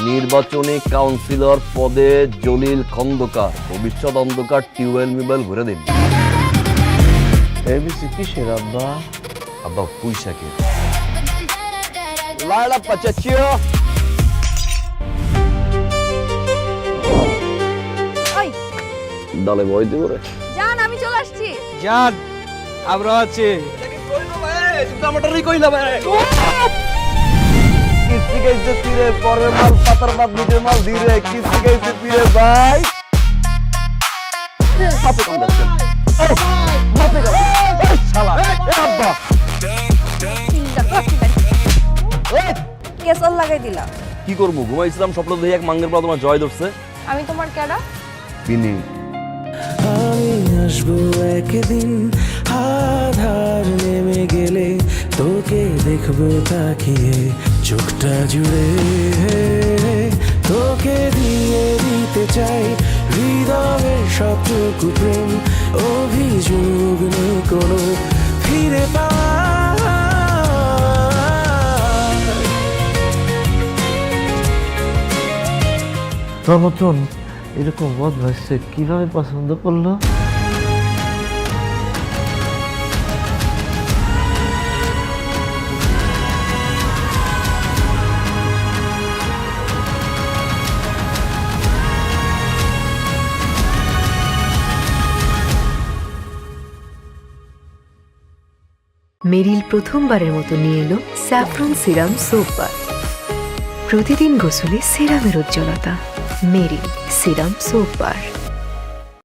নির্বাচনী কাউন্সিলর পদে জলিল খন্দকার, ভবিষ্যৎ অন্ধকার, টিউবওয়েল মিউবয়েল ঘুরে দিন। এবিসি কিসের আব্বা? আব্বা পুঁইশাকে লালা পাচাচিও। ওই দলে বই দিব রে। জান, আমি চলে আসছি। জান আমরা আছি। কিস্তি গাইছে ফিরে, পরের মাল পাতার বাদ, নিজের মাল ধীরে। কিস্তি গাইছে ফিরে ভাই। বাপে কম দেখছেন, বাপে কম। এই শালা, এ আব্বা। কেসল লাগাই দিলা। কি করবো, ঘুমাইছিলাম, স্বপ্ন দেখে এক মাঙ্গের পর তোমার জয় ধরছে। আমি তোমার কেডা? তিনি আমি আসবো একদিন, আধার নেমে গেলে তোকে দেখবো তাকিয়ে, চোখটা জুড়ে তোকে দিয়ে দিতে চাই হৃদয়ের সবটুকু প্রেম, অভিযোগ নেই কোনো ফিরে পাওয়া। তোর মতন এরকম বদমাইশকে কিভাবে পছন্দ করলো? মেরিল প্রথমবারের মতো নিয়ে এলো স্যাফরন সিরাম সোপ বার। প্রতিদিন গোসলে সিরামের উজ্জ্বলতা। মেরিল সিরাম সোপ বার।